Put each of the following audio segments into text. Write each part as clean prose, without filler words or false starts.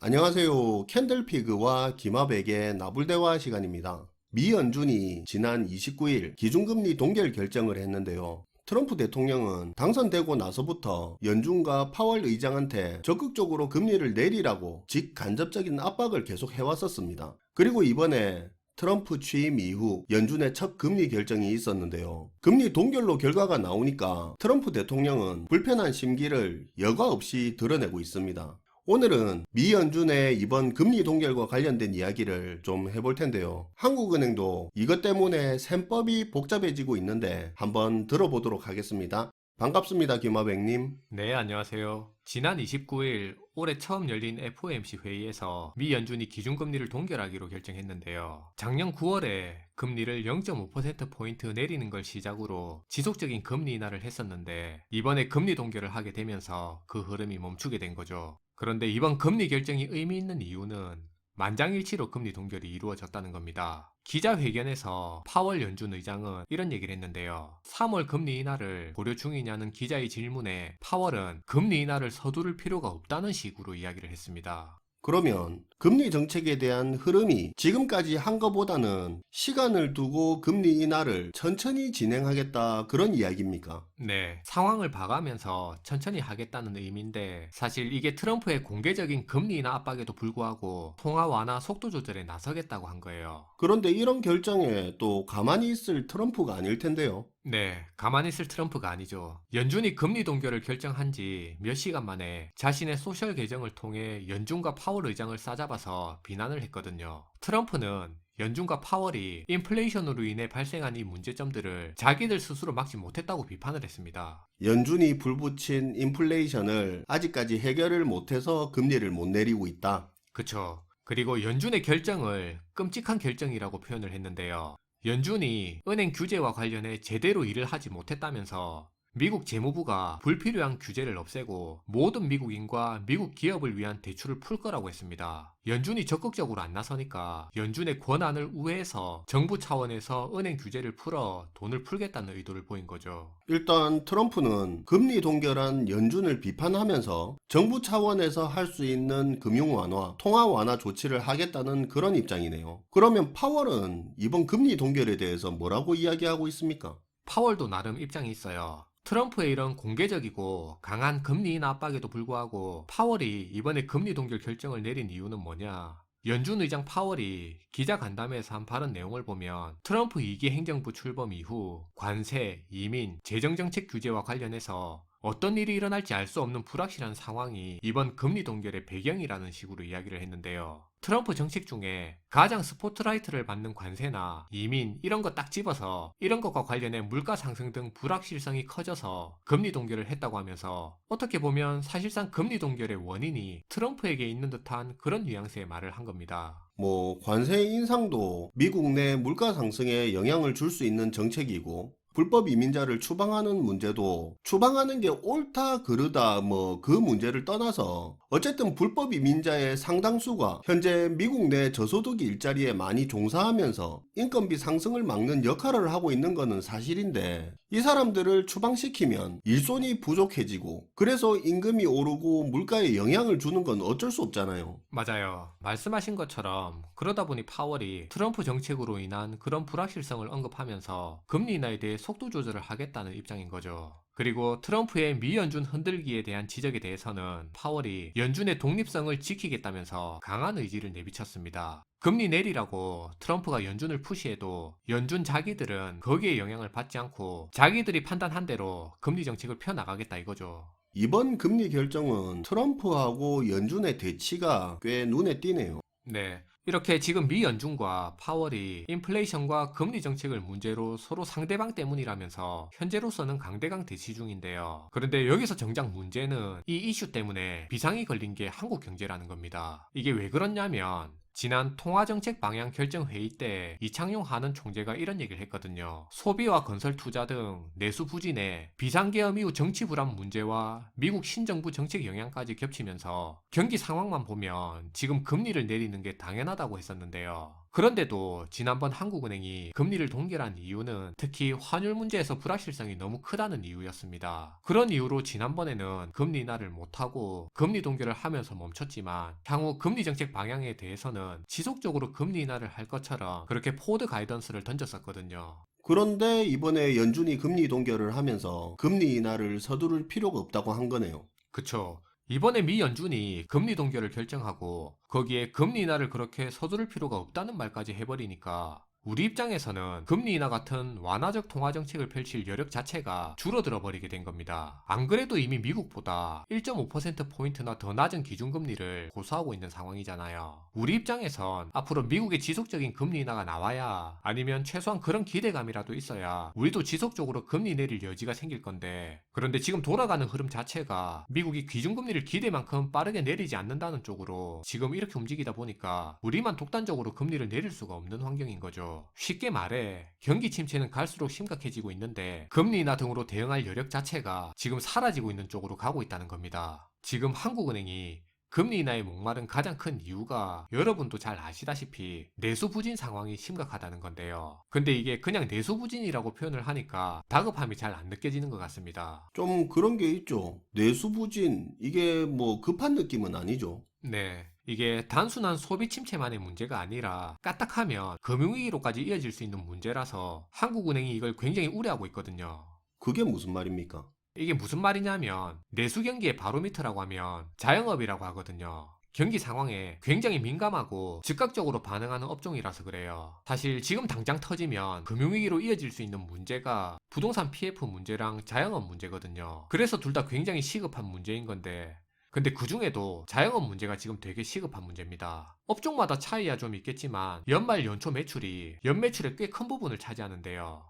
안녕하세요. 캔들피그와 김하백의 나불대화 시간입니다. 미 연준이 지난 29일 기준금리 동결 결정을 했는데요. 트럼프 대통령은 당선되고 나서부터 연준과 파월 의장한테 적극적으로 금리를 내리라고 직간접적인 압박을 계속 해왔었습니다. 그리고 이번에 트럼프 취임 이후 연준의 첫 금리 결정이 있었는데요. 금리 동결로 결과가 나오니까 트럼프 대통령은 불편한 심기를 여과 없이 드러내고 있습니다. 오늘은 미 연준의 이번 금리 동결과 관련된 이야기를 좀 해볼 텐데요. 한국은행도 이것 때문에 셈법이 복잡해지고 있는데 한번 들어보도록 하겠습니다. 반갑습니다, 김하백님. 네, 안녕하세요. 지난 29일 올해 처음 열린 FOMC 회의에서 미 연준이 기준금리를 동결하기로 결정했는데요. 작년 9월에 금리를 0.5%포인트 내리는 걸 시작으로 지속적인 금리 인하를 했었는데 이번에 금리 동결을 하게 되면서 그 흐름이 멈추게 된 거죠. 그런데 이번 금리 결정이 의미 있는 이유는 만장일치로 금리 동결이 이루어졌다는 겁니다. 기자회견에서 파월 연준 의장은 이런 얘기를 했는데요. 3월 금리 인하를 고려 중이냐는 기자의 질문에 파월은 금리 인하를 서두를 필요가 없다는 식으로 이야기를 했습니다. 그러면 금리 정책에 대한 흐름이 지금까지 한 것보다는 시간을 두고 금리 인하를 천천히 진행하겠다 그런 이야기입니까? 네, 상황을 봐가면서 천천히 하겠다는 의미인데 사실 이게 트럼프의 공개적인 금리 인하 압박에도 불구하고 통화 완화 속도 조절에 나서겠다고 한 거예요. 그런데 이런 결정에 또 가만히 있을 트럼프가 아닐 텐데요. 네, 가만히 있을 트럼프가 아니죠. 연준이 금리 동결을 결정한 지 몇 시간 만에 자신의 소셜 계정을 통해 연준과 파월 의장을 싸잡아서 비난을 했거든요. 트럼프는 연준과 파월이 인플레이션으로 인해 발생한 이 문제점들을 자기들 스스로 막지 못했다고 비판을 했습니다. 연준이 불붙인 인플레이션을 아직까지 해결을 못해서 금리를 못 내리고 있다. 그쵸. 그리고 연준의 결정을 끔찍한 결정이라고 표현을 했는데요. 연준이 은행 규제와 관련해 제대로 일을 하지 못했다면서 미국 재무부가 불필요한 규제를 없애고 모든 미국인과 미국 기업을 위한 대출을 풀 거라고 했습니다. 연준이 적극적으로 안 나서니까 연준의 권한을 우회해서 정부 차원에서 은행 규제를 풀어 돈을 풀겠다는 의도를 보인 거죠. 일단 트럼프는 금리 동결한 연준을 비판하면서 정부 차원에서 할 수 있는 금융 완화, 통화 완화 조치를 하겠다는 그런 입장이네요. 그러면 파월은 이번 금리 동결에 대해서 뭐라고 이야기하고 있습니까? 파월도 나름 입장이 있어요. 트럼프의 이런 공개적이고 강한 금리 인하 압박에도 불구하고 파월이 이번에 금리 동결 결정을 내린 이유는 뭐냐? 연준 의장 파월이 기자 간담회에서 한 발언 내용을 보면 트럼프 2기 행정부 출범 이후 관세, 이민, 재정정책 규제와 관련해서 어떤 일이 일어날지 알 수 없는 불확실한 상황이 이번 금리 동결의 배경이라는 식으로 이야기를 했는데요. 트럼프 정책 중에 가장 스포트라이트를 받는 관세나 이민 이런 거 딱 집어서 이런 것과 관련해 물가 상승 등 불확실성이 커져서 금리 동결을 했다고 하면서 어떻게 보면 사실상 금리 동결의 원인이 트럼프에게 있는 듯한 그런 뉘앙스의 말을 한 겁니다. 관세 인상도 미국 내 물가 상승에 영향을 줄 수 있는 정책이고 불법 이민자를 추방하는 문제도 추방하는 게 옳다 그르다 그 문제를 떠나서 어쨌든 불법 이민자의 상당수가 현재 미국 내 저소득 일자리에 많이 종사하면서 인건비 상승을 막는 역할을 하고 있는 것은 사실인데 이 사람들을 추방시키면 일손이 부족해지고 그래서 임금이 오르고 물가에 영향을 주는 건 어쩔 수 없잖아요. 맞아요. 말씀하신 것처럼 그러다 보니 파월이 트럼프 정책으로 인한 그런 불확실성을 언급하면서 금리 인하에 대해 속도 조절을 하겠다는 입장인 거죠. 그리고 트럼프의 미 연준 흔들기에 대한 지적에 대해서는 파월이 연준의 독립성을 지키겠다면서 강한 의지를 내비쳤습니다. 금리 내리라고 트럼프가 연준을 푸시해도 연준 자기들은 거기에 영향을 받지 않고 자기들이 판단한 대로 금리 정책을 펴나가겠다 이거죠. 이번 금리 결정은 트럼프하고 연준의 대치가 꽤 눈에 띄네요. 네. 이렇게 지금 미 연준과 파월이 인플레이션과 금리 정책을 문제로 서로 상대방 때문이라면서 현재로서는 강대강 대치 중인데요. 그런데 여기서 정작 문제는 이 이슈 때문에 비상이 걸린 게 한국 경제라는 겁니다. 이게 왜 그렇냐면 지난 통화정책 방향 결정 회의 때 이창용 한은 총재가 이런 얘기를 했거든요. 소비와 건설 투자 등 내수 부진에 비상계엄 이후 정치 불안 문제와 미국 신정부 정책 영향까지 겹치면서 경기 상황만 보면 지금 금리를 내리는 게 당연하다고 했었는데요. 그런데도 지난번 한국은행이 금리를 동결한 이유는 특히 환율 문제에서 불확실성이 너무 크다는 이유였습니다. 그런 이유로 지난번에는 금리 인하를 못하고 금리 동결을 하면서 멈췄지만 향후 금리 정책 방향에 대해서는 지속적으로 금리 인하를 할 것처럼 그렇게 포워드 가이던스를 던졌었거든요. 그런데 이번에 연준이 금리 동결을 하면서 금리 인하를 서두를 필요가 없다고 한 거네요. 그쵸. 이번에 미 연준이 금리 동결을 결정하고 거기에 금리 인하를 그렇게 서두를 필요가 없다는 말까지 해버리니까 우리 입장에서는 금리 인하 같은 완화적 통화 정책을 펼칠 여력 자체가 줄어들어 버리게 된 겁니다. 안 그래도 이미 미국보다 1.5%포인트나 더 낮은 기준금리를 고수하고 있는 상황이잖아요. 우리 입장에선 앞으로 미국의 지속적인 금리 인하가 나와야 아니면 최소한 그런 기대감이라도 있어야 우리도 지속적으로 금리 내릴 여지가 생길 건데, 그런데 지금 돌아가는 흐름 자체가 미국이 기준금리를 기대만큼 빠르게 내리지 않는다는 쪽으로 지금 이렇게 움직이다 보니까 우리만 독단적으로 금리를 내릴 수가 없는 환경인 거죠. 쉽게 말해 경기 침체는 갈수록 심각해지고 있는데 금리 인하 등으로 대응할 여력 자체가 지금 사라지고 있는 쪽으로 가고 있다는 겁니다. 지금 한국은행이 금리 인하에 목마른 가장 큰 이유가 여러분도 잘 아시다시피 내수부진 상황이 심각하다는 건데요. 근데 이게 그냥 내수부진이라고 표현을 하니까 다급함이 잘 안 느껴지는 것 같습니다. 좀 그런 게 있죠. 내수부진, 이게 뭐 급한 느낌은 아니죠. 네, 이게 단순한 소비 침체만의 문제가 아니라 까딱하면 금융위기로까지 이어질 수 있는 문제라서 한국은행이 이걸 굉장히 우려하고 있거든요. 그게 무슨 말입니까? 이게 무슨 말이냐면 내수 경기의 바로미터라고 하면 자영업이라고 하거든요. 경기 상황에 굉장히 민감하고 즉각적으로 반응하는 업종이라서 그래요. 사실 지금 당장 터지면 금융위기로 이어질 수 있는 문제가 부동산 PF 문제랑 자영업 문제거든요. 그래서 둘 다 굉장히 시급한 문제인 건데, 근데 그 중에도 자영업 문제가 지금 되게 시급한 문제입니다. 업종마다 차이야 좀 있겠지만 연말 연초 매출이 연매출의 꽤 큰 부분을 차지하는데요.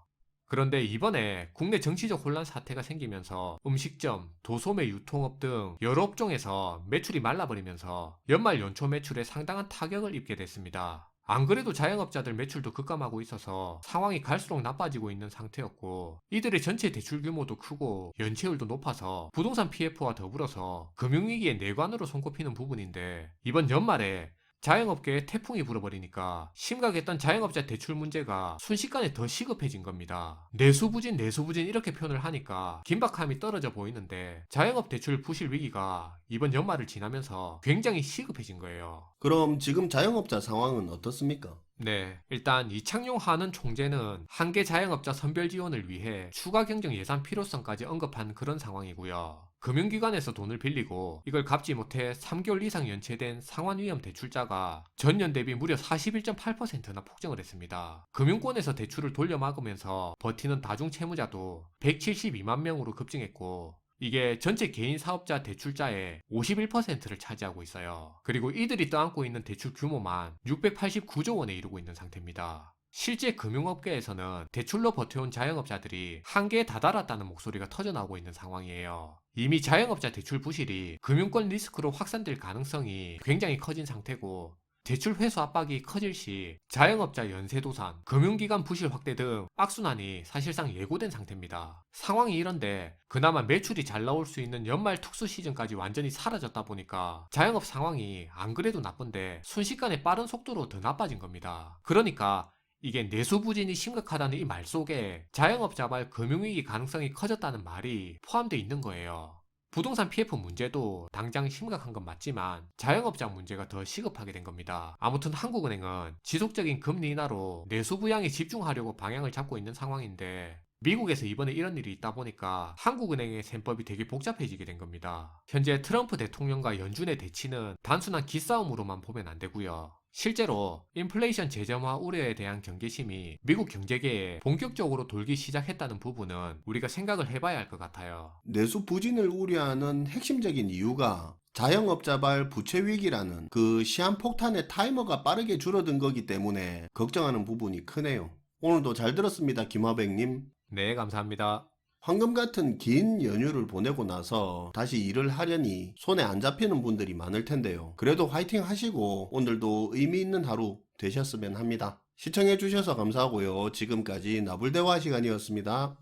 그런데 이번에 국내 정치적 혼란 사태가 생기면서 음식점, 도소매 유통업 등 여러 업종에서 매출이 말라버리면서 연말 연초 매출에 상당한 타격을 입게 됐습니다. 안 그래도 자영업자들 매출도 급감하고 있어서 상황이 갈수록 나빠지고 있는 상태였고, 이들의 전체 대출 규모도 크고 연체율도 높아서 부동산 PF와 더불어서 금융위기의 내관으로 손꼽히는 부분인데, 이번 연말에 자영업계에 태풍이 불어버리니까 심각했던 자영업자 대출 문제가 순식간에 더 시급해진 겁니다. 내수부진 이렇게 표현을 하니까 긴박함이 떨어져 보이는데 자영업 대출 부실 위기가 이번 연말을 지나면서 굉장히 시급해진 거예요. 그럼 지금 자영업자 상황은 어떻습니까? 네, 일단 이창용 한은 총재는 한계 자영업자 선별 지원을 위해 추가 경정 예산 필요성까지 언급한 그런 상황이고요. 금융기관에서 돈을 빌리고 이걸 갚지 못해 3개월 이상 연체된 상환위험 대출자가 전년 대비 무려 41.8%나 폭증을 했습니다. 금융권에서 대출을 돌려막으면서 버티는 다중채무자도 172만 명으로 급증했고, 이게 전체 개인 사업자 대출자의 51%를 차지하고 있어요. 그리고 이들이 떠안고 있는 대출 규모만 689조 원에 이르고 있는 상태입니다. 실제 금융업계에서는 대출로 버텨온 자영업자들이 한계에 다다랐다는 목소리가 터져나오고 있는 상황이에요. 이미 자영업자 대출 부실이 금융권 리스크로 확산될 가능성이 굉장히 커진 상태고, 대출 회수 압박이 커질 시 자영업자 연쇄 도산, 금융기관 부실 확대 등 악순환이 사실상 예고된 상태입니다. 상황이 이런데 그나마 매출이 잘 나올 수 있는 연말 특수 시즌까지 완전히 사라졌다 보니까 자영업 상황이 안 그래도 나쁜데 순식간에 빠른 속도로 더 나빠진 겁니다. 그러니까 이게 내수부진이 심각하다는 이 말 속에 자영업자발 금융위기 가능성이 커졌다는 말이 포함되어 있는 거예요. 부동산 PF 문제도 당장 심각한 건 맞지만 자영업자 문제가 더 시급하게 된 겁니다. 아무튼 한국은행은 지속적인 금리 인하로 내수 부양에 집중하려고 방향을 잡고 있는 상황인데, 미국에서 이번에 이런 일이 있다 보니까 한국은행의 셈법이 되게 복잡해지게 된 겁니다. 현재 트럼프 대통령과 연준의 대치는 단순한 기싸움으로만 보면 안 되고요. 실제로 인플레이션 재점화 우려에 대한 경계심이 미국 경제계에 본격적으로 돌기 시작했다는 부분은 우리가 생각을 해봐야 할 것 같아요. 내수 부진을 우려하는 핵심적인 이유가 자영업자발 부채 위기라는 그 시한폭탄의 타이머가 빠르게 줄어든 거기 때문에 걱정하는 부분이 크네요. 오늘도 잘 들었습니다, 김화백님. 네, 감사합니다. 황금 같은 긴 연휴를 보내고 나서 다시 일을 하려니 손에 안 잡히는 분들이 많을 텐데요. 그래도 화이팅 하시고 오늘도 의미 있는 하루 되셨으면 합니다. 시청해 주셔서 감사하고요. 지금까지 나불대화 시간이었습니다.